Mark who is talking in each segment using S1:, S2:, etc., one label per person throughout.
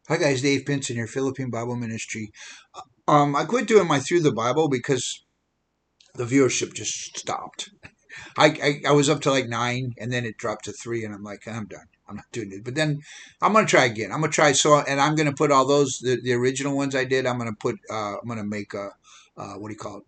S1: Hi guys, Dave Pinson here, Philippine Bible Ministry. I quit doing my Through the Bible because the viewership just stopped. I was up to like 9 and then it dropped to 3 and I'm like, I'm done. I'm not doing it. But then I'm gonna try again. I'm gonna try and I'm gonna put all those the original ones I did. I'm gonna make a what do you call it?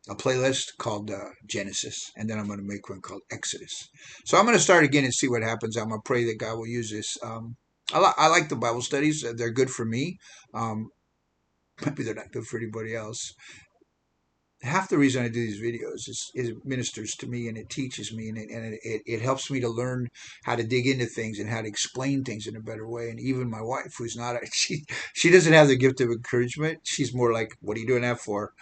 S1: A playlist called Genesis, and then I'm gonna make one called Exodus. So I'm gonna start again and see what happens. I'm gonna pray that God will use this. I like the Bible studies. They're good for me. Um, Maybe they're not good for anybody else. Half the reason I do these videos is it ministers to me and it teaches me and it helps me to learn how to dig into things and how to explain things in a better way. And even my wife, who's not, she doesn't have the gift of encouragement. She's more like, what are you doing that for?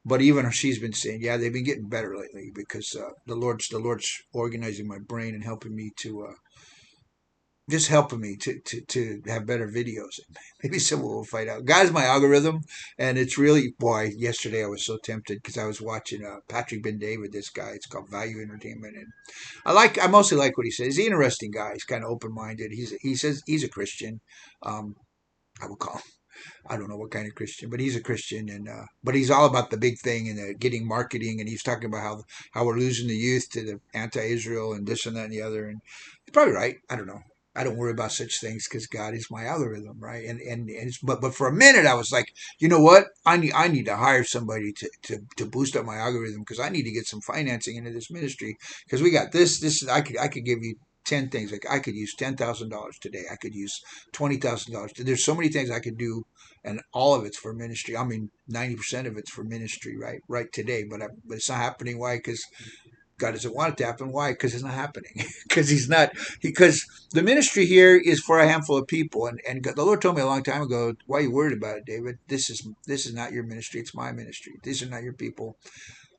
S1: But even she's been saying, yeah, they've been getting better lately because the Lord's organizing my brain and helping me to just helping me to have better videos. Maybe someone will find out. God's my algorithm, and it's really, boy, yesterday I was so tempted because I was watching Patrick Ben David, this guy. It's called Value Entertainment, and I mostly like what he says. He's an interesting guy. He's kind of open minded. He says he's a Christian. Um, I would call him. I don't know what kind of Christian, but he's a Christian, and but he's all about the big thing and getting marketing. And he's talking about how we're losing the youth to the anti-Israel and this and that and the other. And he's probably right. I don't know. I don't worry about such things because God is my algorithm, right? But for a minute I was like, you know what? I need to hire somebody to boost up my algorithm because I need to get some financing into this ministry because we got this I could give you 10 things. Like I could use $10,000 today. I could use $20,000. There's so many things I could do, and all of it's for ministry. I mean, 90% of it's for ministry, right today. But it's not happening. Why? Because God doesn't want it to happen. Why? Because it's not happening. Because He's not. Because the ministry here is for a handful of people, and the Lord told me a long time ago, "Why are you worried about it, David? This is not your ministry. It's my ministry. These are not your people."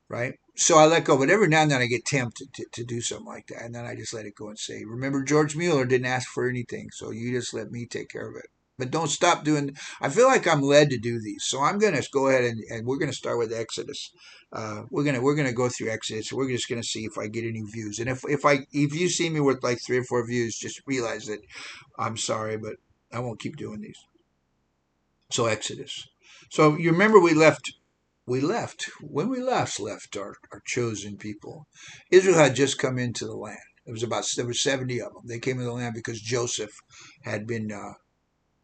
S1: Right? So I let go. But every now and then I get tempted to do something like that. And then I just let it go and say, remember, George Mueller didn't ask for anything. So you just let me take care of it. But don't stop doing. I feel like I'm led to do these, so I'm gonna go ahead and we're gonna start with Exodus. We're gonna go through Exodus. We're just gonna see if I get any views, and if you see me with like 3 or 4 views, just realize that I'm sorry, but I won't keep doing these. So Exodus. So you remember we left when we left our chosen people. Israel had just come into the land. There were 70 of them. They came into the land because Joseph had been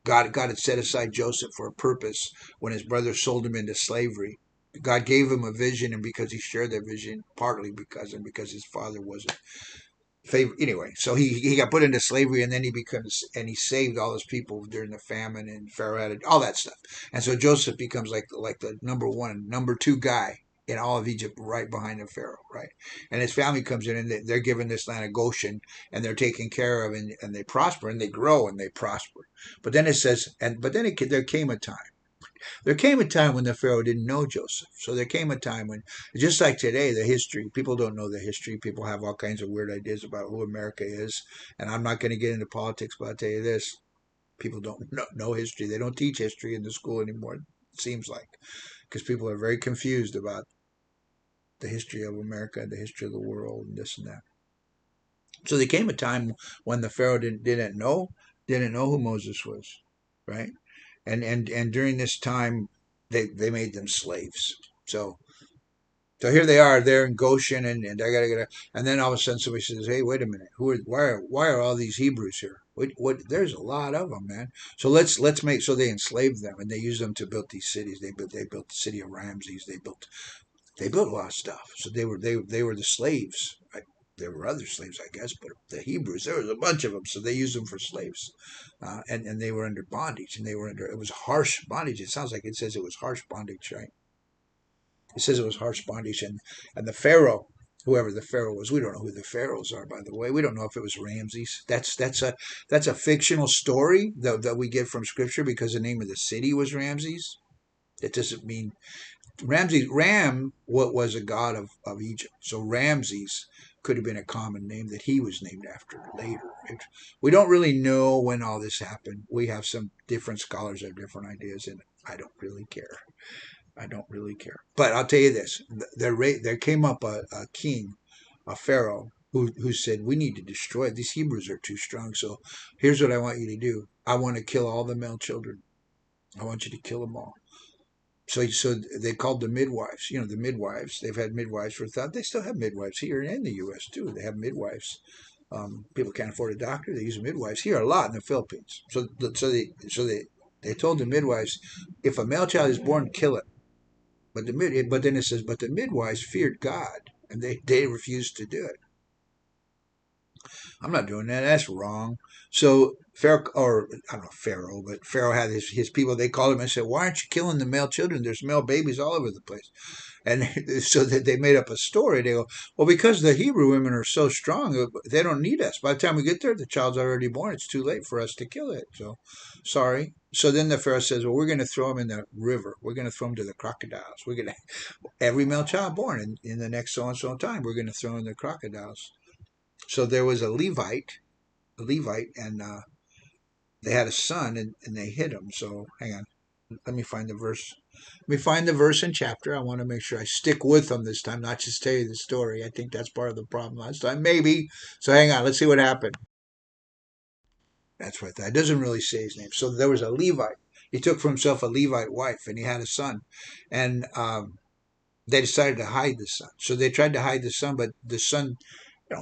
S1: God had set aside Joseph for a purpose when his brothers sold him into slavery. God gave him a vision, and because he shared that vision, partly because his father wasn't favor anyway. So he got put into slavery, and then he saved all his people during the famine, and Pharaoh had all that stuff. And so Joseph becomes like the number one, number two guy in all of Egypt, right behind the Pharaoh, right? And his family comes in, and they're given this land of Goshen, and they're taken care of, and they prosper, and they grow, and they prosper. But then it says, there came a time. There came a time when the Pharaoh didn't know Joseph. So there came a time when, just like today, the history, people don't know the history. People have all kinds of weird ideas about who America is. And I'm not going to get into politics, but I'll tell you this. People don't know history. They don't teach history in the school anymore, it seems like, because people are very confused about the history of America and the history of the world and this and that. So there came a time when the Pharaoh didn't know who Moses was, right? And during this time, they made them slaves. So so here they are, they're in Goshen, and I gotta get a, and then all of a sudden somebody says, "Hey, wait a minute, why are all these Hebrews here? What? There's a lot of them, man. So let's make so they enslaved them and they used them to build these cities. They built the city of Ramses. They built a lot of stuff. So they were the slaves. Right? There were other slaves, I guess, but the Hebrews, there was a bunch of them, so they used them for slaves, and they were under bondage, and it was harsh bondage. It sounds like it says it was harsh bondage, right? It says it was harsh bondage, and the Pharaoh, whoever the Pharaoh was, we don't know who the Pharaohs are, by the way. We don't know if it was Ramses. That's a fictional story that we get from Scripture because the name of the city was Ramses. It doesn't mean what was a god of Egypt. So Ramses could have been a common name that he was named after later. We don't really know when all this happened. We have some different scholars have different ideas, and I don't really care. I don't really care. But I'll tell you this: there came up a king, a pharaoh, who said, we need to destroy it. These Hebrews are too strong. So here's what I want you to do. I want to kill all the male children. I want you to kill them all. So they called the midwives. You know, the midwives. They've had midwives for thought. They still have midwives here in the U.S. too. They have midwives. People can't afford a doctor. They use midwives here a lot in the Philippines. So they told the midwives, if a male child is born, kill it. But then it says, but the midwives feared God, and they refused to do it. I'm not doing that. That's wrong. So Pharaoh, or I don't know Pharaoh, but Pharaoh had his people. They called him and said, "Why aren't you killing the male children? There's male babies all over the place." And so that they made up a story. They go, "Well, because the Hebrew women are so strong, they don't need us. By the time we get there, the child's already born. It's too late for us to kill it. So, sorry." So then the Pharaoh says, "Well, we're going to throw him in the river. We're going to throw him to the crocodiles. We're going to every male child born in the next so and so time, we're going to throw in the crocodiles." So there was a Levite, and they had a son, and they hid him. So hang on, let me find the verse. Let me find the verse and chapter. I want to make sure I stick with them this time, not just tell you the story. I think that's part of the problem last time, maybe. So hang on, let's see what happened. That's right. That doesn't really say his name. So there was a Levite. He took for himself a Levite wife, and he had a son, and they decided to hide the son. So they tried to hide the son, but the son,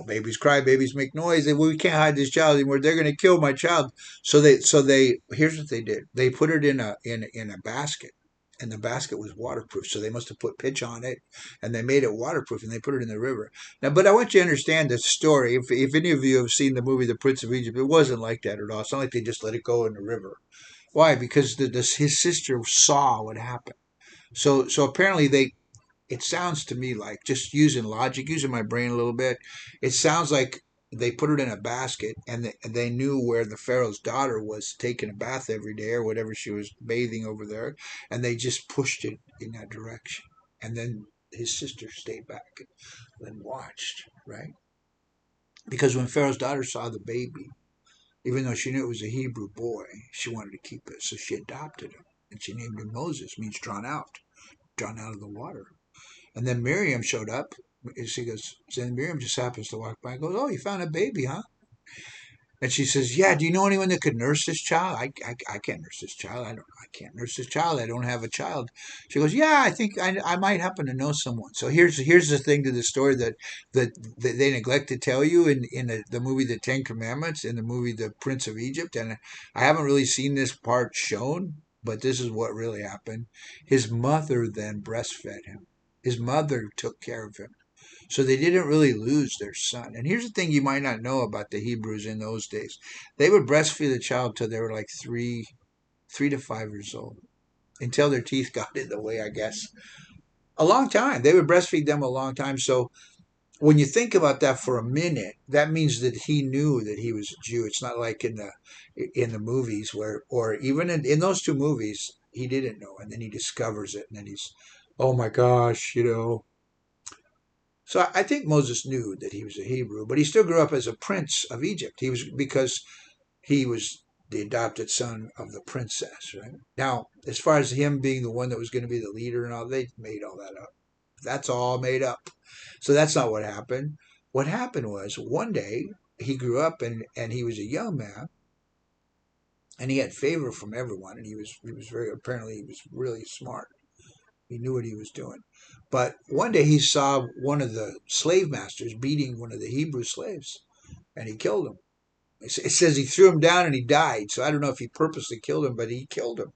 S1: babies cry, babies make noise. We can't hide this child anymore. They're going to kill my child. So they here's what they did. They put it in a basket, and the basket was waterproof. So they must have put pitch on it, and they made it waterproof, and they put it in the river. Now, but I want you to understand the story. If any of you have seen the movie The Prince of Egypt, it wasn't like that at all. It's not like they just let it go in the river. Why? Because his sister saw what happened. So apparently it sounds to me like, just using logic, using my brain a little bit, it sounds like they put it in a basket, and they knew where the Pharaoh's daughter was taking a bath every day or whatever she was bathing over there, and they just pushed it in that direction. And then his sister stayed back and watched, right? Because when Pharaoh's daughter saw the baby, even though she knew it was a Hebrew boy, she wanted to keep it. So she adopted him, and she named him Moses, means drawn out of the water. And then Miriam showed up. She goes, and Miriam just happens to walk by and goes, "Oh, you found a baby, huh?" And she says, "Yeah, do you know anyone that could nurse this child?" I can't nurse this child. I can't nurse this child. I don't have a child. She goes, "Yeah, I think I might happen to know someone." So here's the thing to the story that they neglect to tell you in the movie The Ten Commandments, in the movie The Prince of Egypt. And I haven't really seen this part shown, but this is what really happened. His mother then breastfed him. His mother took care of him. So they didn't really lose their son. And here's the thing you might not know about the Hebrews in those days. They would breastfeed the child till they were like 3 to 5 years old, until their teeth got in the way, I guess. A long time. They would breastfeed them a long time. So when you think about that for a minute, that means that he knew that he was a Jew. It's not like in the movies where, or even in those two movies, he didn't know, and then he discovers it, and then he's, oh my gosh. So I think Moses knew that he was a Hebrew, but he still grew up as a prince of Egypt. He was, because he was the adopted son of the princess, right? Now, as far as him being the one that was going to be the leader and all, they made all that up. That's all made up. So that's not what happened. What happened was, one day he grew up, and he was a young man, and he had favor from everyone, and he was very, apparently he was really smart. He knew what he was doing. But one day he saw one of the slave masters beating one of the Hebrew slaves, and he killed him. It says he threw him down and he died. So I don't know if he purposely killed him, but he killed him,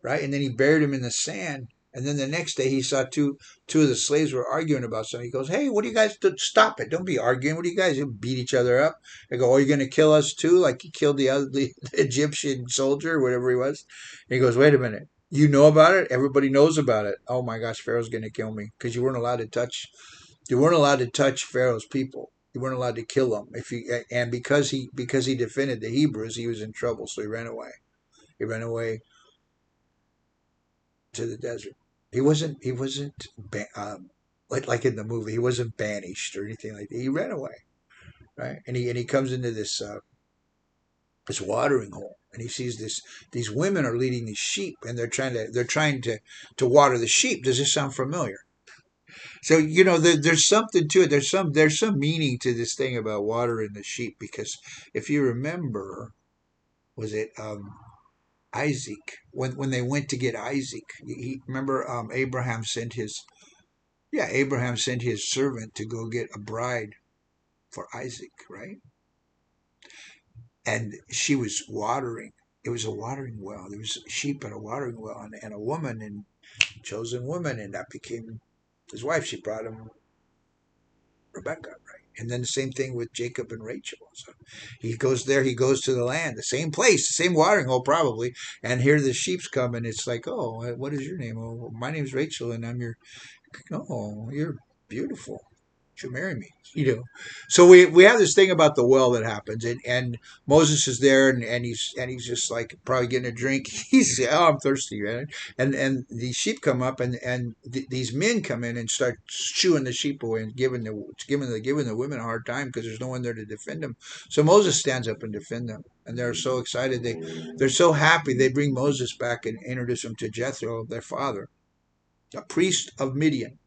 S1: right? And then he buried him in the sand. And then the next day he saw two of the slaves were arguing about something. He goes, "Hey, what do you guys do? Stop it! Don't be arguing. What do you guys do? Beat each other up?" They go, "Oh, you're going to kill us too, like you killed the Egyptian soldier, whatever he was." And he goes, "Wait a minute. You know about it? Everybody knows about it. Oh my gosh, Pharaoh's going to kill me, because you weren't allowed to touch Pharaoh's people. You weren't allowed to kill them. And because he defended the Hebrews, he was in trouble. So he ran away. He ran away to the desert. He wasn't like in the movie. He wasn't banished or anything like that. He ran away, right? And he comes into this watering hole, and he sees these women are leading these sheep, and they're trying to water the sheep. Does this sound familiar? So there's something to it. There's some meaning to this thing about watering the sheep, because if you remember, was it Isaac, when they went to get Isaac? Remember, Abraham sent his servant to go get a bride for Isaac, right? And she was watering. It was a watering well. There was sheep at a watering well, and a woman, and chosen woman, and that became his wife. She brought him Rebecca, right? And then the same thing with Jacob and Rachel. So he goes there, he goes to the land, the same place, the same watering hole probably, and here the sheep's come, and it's like, oh, what is your name? Oh, my name's Rachel, and I'm your, oh, you're beautiful. You marry me, so we have this thing about the well that happens, and Moses is there, and he's just like probably getting a drink. He's, oh, I'm thirsty, man. And the sheep come up, and these men come in and start chewing the sheep away, and giving the women a hard time because there's no one there to defend them. So Moses stands up and defend them, and they're so excited, they're so happy, they bring Moses back and introduce him to Jethro, their father, a priest of Midianites.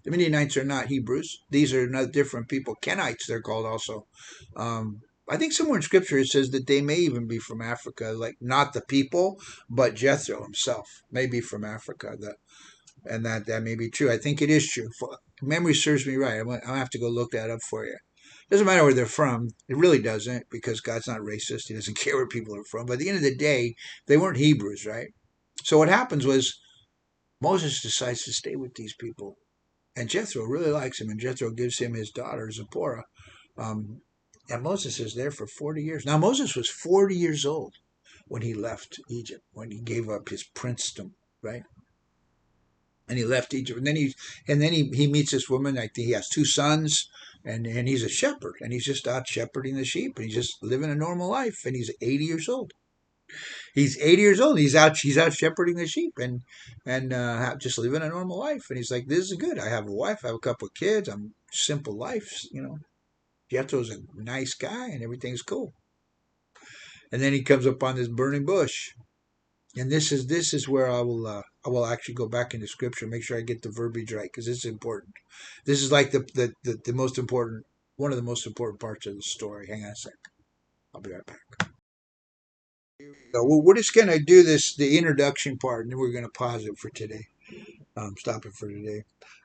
S1: The Midianites are not Hebrews. These are not different people. Kenites, they're called also. I think somewhere in Scripture it says that they may even be from Africa, like not the people, but Jethro himself may be from Africa. And that may be true. I think it is true. Memory serves me right. I'll have to go look that up for you. Doesn't matter where they're from. It really doesn't, because God's not racist. He doesn't care where people are from. But at the end of the day, they weren't Hebrews, right? So what happens was Moses decides to stay with these people, and Jethro really likes him, and Jethro gives him his daughter, Zipporah. Um, and Moses is there for 40 years. Now, Moses was 40 years old when he left Egypt, when he gave up his princedom, right? And he left Egypt. And then he meets this woman. I think he has two sons, and he's a shepherd, and he's just out shepherding the sheep, and he's just living a normal life, and he's 80 years old. He's 80 years old. He's out shepherding the sheep, and just living a normal life. And he's like, this is good. I have a wife. I have a couple of kids. I'm simple life. Jethro's a nice guy, and everything's cool. And then he comes upon this burning bush, and this is where I will actually go back into Scripture, make sure I get the verbiage right, because this is important. This is like the most important, one of the most important parts of the story. Hang on a sec. I'll be right back. So we're just going to do the introduction part, and then we're going to pause it for today. Stop it for today.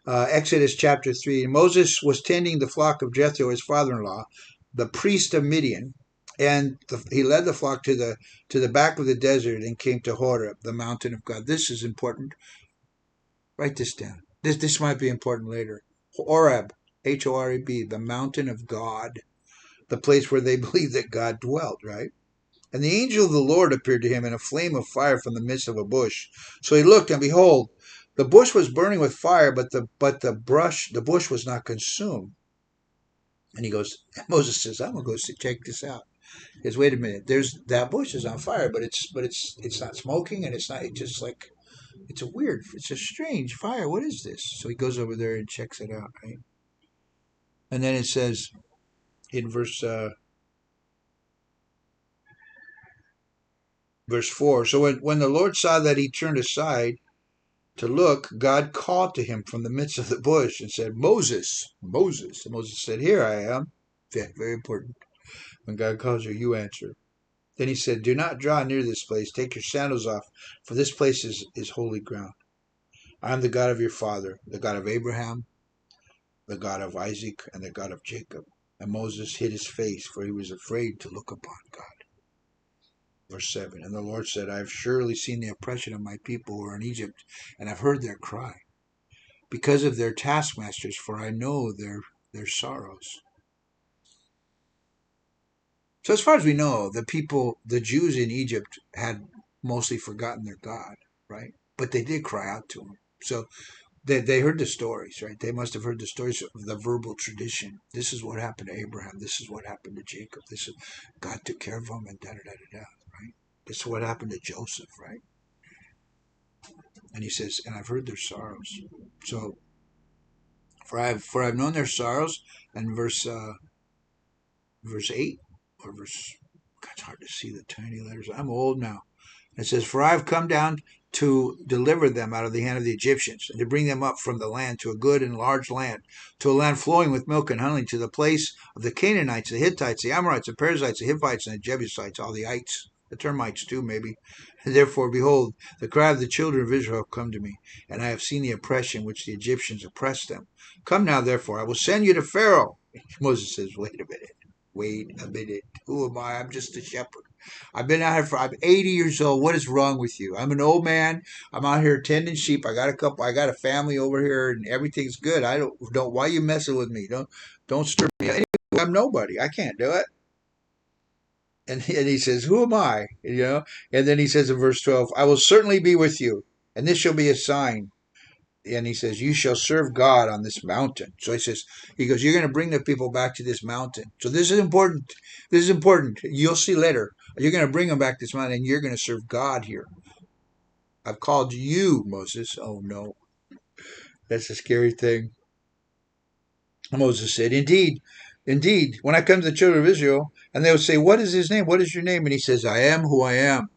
S1: Exodus chapter 3. Moses was tending the flock of Jethro, his father-in-law, the priest of Midian, and he led the flock to the back of the desert and came to Horeb, the mountain of God. This is important. Write this down. This might be important later. Horeb, Horeb, the mountain of God, the place where they believed that God dwelt, right? And the angel of the Lord appeared to him in a flame of fire from the midst of a bush. So he looked, and behold, the bush was burning with fire, but the bush was not consumed. And Moses says, "I'm gonna go check this out." He goes, "Wait a minute. That bush is on fire, but it's not smoking, and it's not. It's just like it's a strange fire. What is this?" So he goes over there and checks it out, right? And then it says in verse 4. So when the Lord saw that he turned aside to look, God called to him from the midst of the bush and said, "Moses, Moses." And Moses said, "Here I am." Very important. When God calls you, you answer. Then he said, "Do not draw near this place. Take your sandals off, for this place is holy ground. I am the God of your father, the God of Abraham, the God of Isaac, and the God of Jacob." And Moses hid his face, for he was afraid to look upon God. Verse 7. And the Lord said, "I have surely seen the oppression of my people who are in Egypt, and have heard their cry because of their taskmasters, for I know their sorrows." So as far as we know, the Jews in Egypt had mostly forgotten their God, right? But they did cry out to him. So they heard the stories, right? They must have heard the stories of the verbal tradition. This is what happened to Abraham. This is what happened to Jacob. This is God took care of them, and da da da da da, right? This is what happened to Joseph, right? And he says, "And I've heard their sorrows." So for I've known their sorrows, and verse 8 or verse, God, it's hard to see the tiny letters. I'm old now. It says, "For I have come down to deliver them out of the hand of the Egyptians, and to bring them up from the land to a good and large land, to a land flowing with milk and honey, to the place of the Canaanites, the Hittites, the Amorites, the Perizzites, the Hivites, and the Jebusites, all the ites, the termites too, maybe. And therefore, behold, the cry of the children of Israel have come to me, and I have seen the oppression which the Egyptians oppressed them. Come now, therefore, I will send you to Pharaoh. Moses says, wait a minute. Wait a minute. Who am I? I'm just a shepherd. I've been out here I'm 80 years old. What is wrong with you? I'm an old man. I'm out here tending sheep. I got a family over here and everything's good. I don't why are you messing with me? Don't stir me. Anyway, I'm nobody. I can't do it. And he says, who am I? And then he says in verse 12, I will certainly be with you, and this shall be a sign. And he says, you shall serve God on this mountain. So he goes, you're going to bring the people back to this mountain. So this is important. This is important. You'll see later. You're going to bring them back to this mountain, and you're going to serve God here. I've called you, Moses. Oh, no. That's a scary thing. Moses said, indeed, when I come to the children of Israel, and they will say, what is his name? What is your name? And he says, I am who I am.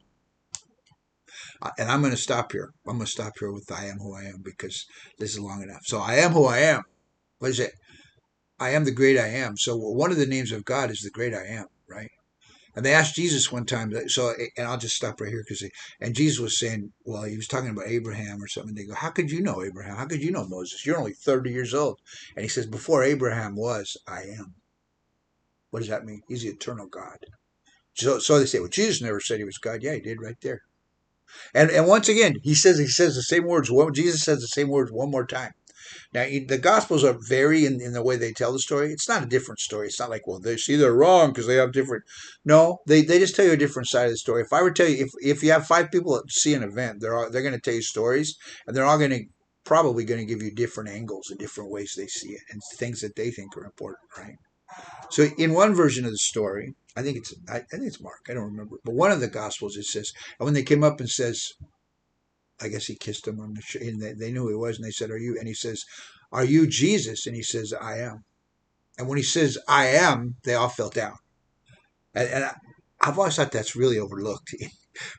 S1: And I'm going to stop here. I'm going to stop here with I am who I am, because this is long enough. So I am who I am. What is it? I am the great I am. So one of the names of God is the great I am, right? And they asked Jesus one time, and I'll just stop right here, and Jesus was saying, well, he was talking about Abraham or something. They go, how could you know Abraham? How could you know Moses? You're only 30 years old. And he says, before Abraham was, I am. What does that mean? He's the eternal God. So they say, well, Jesus never said he was God. Yeah, he did right there. And once again, he says the same words. Jesus says the same words one more time. Now, the Gospels are vary in the way they tell the story. It's not a different story. It's not like, well, they're wrong because they have different. No, they just tell you a different side of the story. If I were to tell you, if you have 5 people that see an event, they're going to tell you stories, and they're all probably going to give you different angles and different ways they see it and things that they think are important, right? So in one version of the story, I think it's Mark, I don't remember, but one of the Gospels it says, and when they came up and says, I guess he kissed him on the and they knew who he was, and they said, "Are you?" And he says, "Are you Jesus?" And he says, "I am." And when he says, "I am," they all fell down. And I've always thought that's really overlooked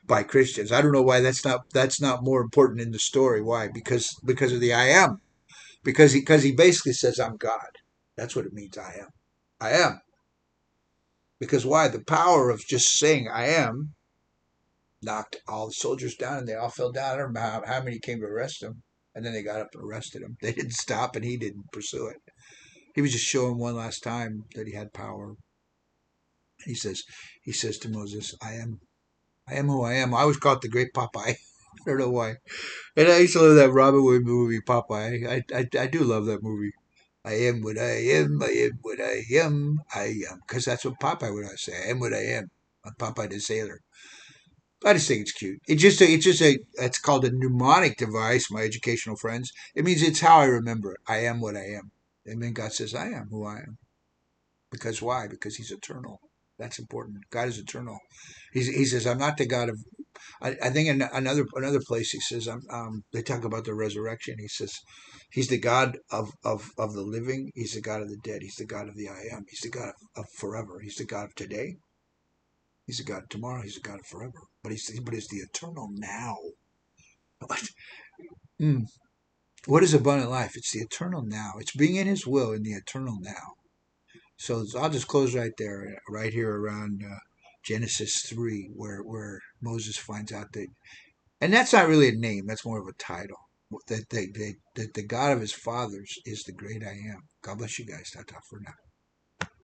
S1: by Christians. I don't know why that's not more important in the story. Why? Because of the I am. Because he basically says, "I'm God." That's what it means. I am. I am. Because why? The power of just saying "I am" knocked all the soldiers down, and they all fell down. I don't remember how many came to arrest him, and then they got up and arrested him. They didn't stop, and he didn't pursue it. He was just showing one last time that he had power. He says to Moses, I am who I am. I always call it the Great Popeye. I don't know why. And I used to love that Robin Hood movie, Popeye. I do love that movie. I am what I am. I am what I am. I am. Because that's what Popeye would always say. I am what I am. Popeye the Sailor. I just think it's cute. It's called a mnemonic device, my educational friends. It means it's how I remember it. I am what I am. And then God says, I am who I am. Because why? Because he's eternal. That's important. God is eternal. He says, I'm not the God of, I think in another place he says, they talk about the resurrection. He says, he's the God of the living. He's the God of the dead. He's the God of the I am. He's the God of forever. He's the God of today. He's the God of tomorrow. He's the God of forever. But he's the eternal now. Mm. What is abundant life? It's the eternal now. It's being in his will in the eternal now. So I'll just close right there, right here around Genesis 3, where Moses finds out that, and that's not really a name, that's more of a title, that the God of his fathers is the great I am. God bless you guys. Ta-ta for now.